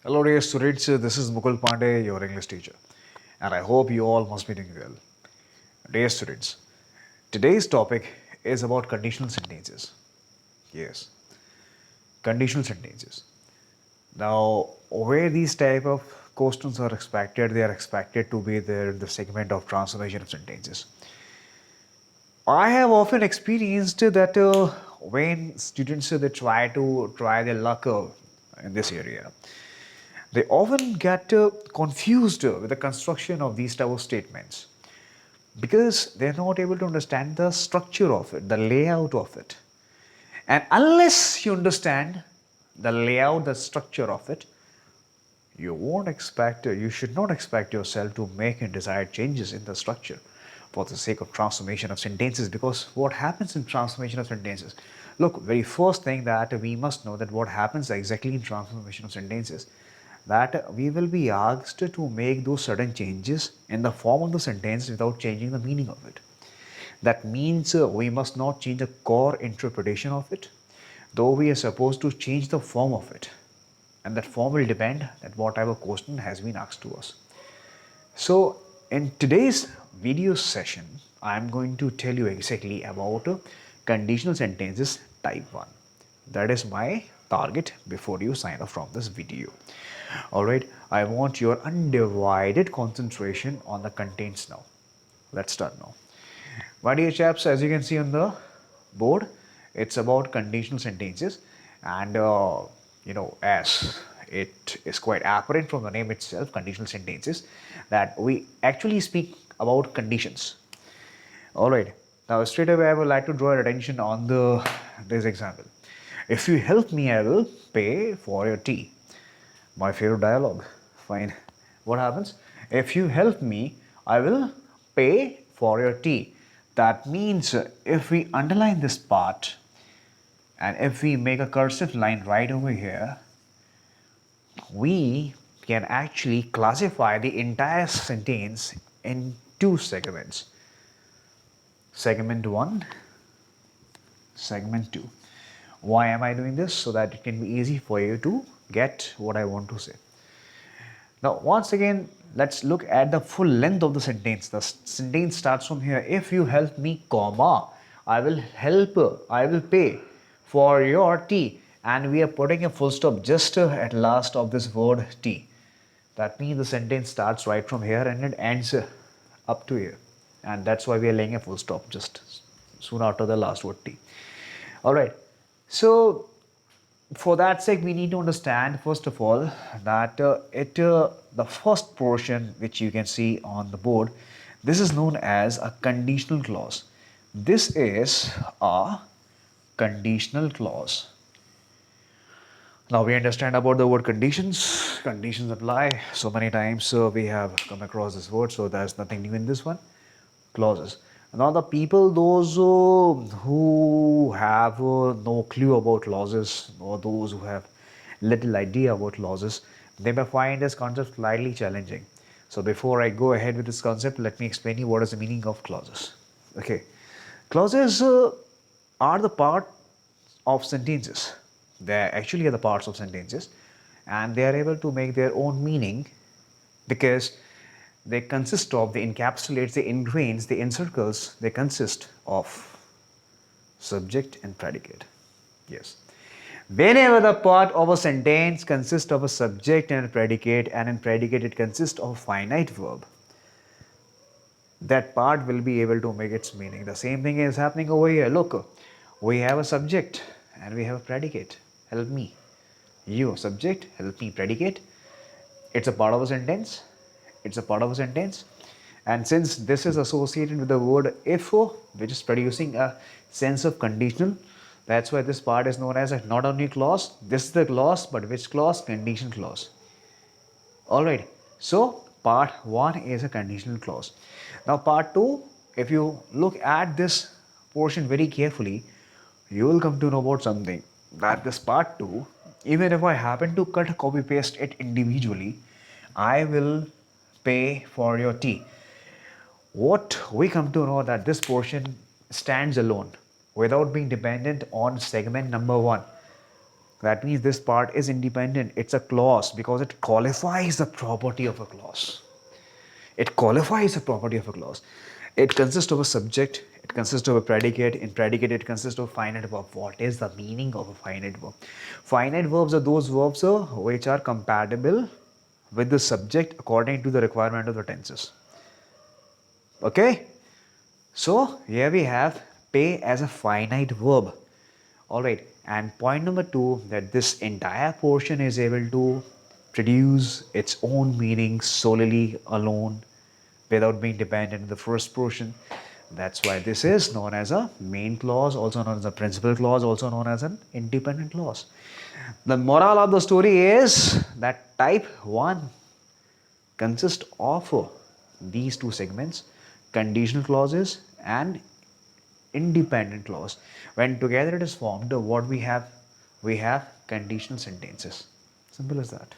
Hello dear students, this is Mukul Pandey, your English teacher, and I hope you all must be doing well. Dear students, today's topic is about conditional sentences. Yes, conditional sentences. Now, where these type of questions are expected, they are expected to be there in the segment of transformation of sentences. I have often experienced that when students they try their luck in this area, they often get confused with the construction of these type of statements because they're not able to understand the structure of it, the layout of it. And unless you understand the layout, the structure of it, you should not expect yourself to make and desired changes in the structure for the sake of transformation of sentences. Because what happens in transformation of sentences, look, very first thing that we must know that what happens exactly in transformation of sentences, that we will be asked to make those certain changes in the form of the sentence without changing the meaning of it. That means we must not change the core interpretation of it, though we are supposed to change the form of it, and that form will depend that whatever question has been asked to us. So in today's video session, I am going to tell you exactly about conditional sentences type 1. That is my target before you sign off from this video. Alright, I want your undivided concentration on the contents now. Let's start now. My dear chaps, as you can see on the board, it's about conditional sentences, and as it is quite apparent from the name itself, conditional sentences, that we actually speak about conditions. All right, now straight away I would like to draw your attention on this example. If you help me, I will pay for your tea. My favorite dialogue. Fine. What happens? If you help me, I will pay for your tea. That means if we underline this part and if we make a cursive line right over here, we can actually classify the entire sentence in two segments. Segment 1, segment 2. Why am I doing this? So that it can be easy for you to get what I want to say. Now, once again, let's look at the full length of the sentence. The sentence starts from here. If you help me, comma, I will pay for your tea. And we are putting a full stop just at last of this word tea. That means the sentence starts right from here and it ends up to here. And that's why we are laying a full stop just soon after the last word tea. All right. So for that sake, we need to understand first of all that the first portion which you can see on the board, this is known as a conditional clause. This is a conditional clause. Now we understand about the word conditions. Conditions apply. So many times we have come across this word, so there's nothing new in this one. Clauses. Now the people, those who have no clue about clauses, or those who have little idea about clauses, they may find this concept slightly challenging. So before I go ahead with this concept, let me explain you what is the meaning of clauses. Okay, clauses are the part of sentences. They actually are the parts of sentences, and they are able to make their own meaning because they consist of, they encapsulates, they ingrains, they encircles, they consist of subject and predicate. Yes. Whenever the part of a sentence consists of a subject and a predicate, and in predicate it consists of a finite verb, that part will be able to make its meaning. The same thing is happening over here. Look, we have a subject and we have a predicate. Help me. You, subject, help me, predicate. It's a part of a sentence. It's a part of a sentence. And since this is associated with the word if, which is producing a sense of conditional, that's why this part is known as a not only clause. This is the clause, but which clause? Conditional clause. Alright, so part 1 is a conditional clause. Now part 2, if you look at this portion very carefully, you will come to know about something, that this part 2, even if I happen to cut copy paste it individually, I will pay for your tea. What we come to know that this portion stands alone without being dependent on segment number 1. That means this part is independent. It's a clause because it qualifies the property of a clause. It qualifies the property of a clause. It consists of a subject, it consists of a predicate. In predicate, it consists of a finite verb. What is the meaning of a finite verb? Finite verbs are those verbs which are compatible with the subject according to the requirement of the tenses. Okay? So here we have pay as a finite verb. Alright, and point number 2, that this entire portion is able to produce its own meaning solely alone without being dependent on the first portion. That's why this is known as a main clause, also known as a principal clause, also known as an independent clause. The moral of the story is that type 1 consists of these two segments, conditional clauses and independent clause. When together it is formed, what we have? We have conditional sentences. Simple as that.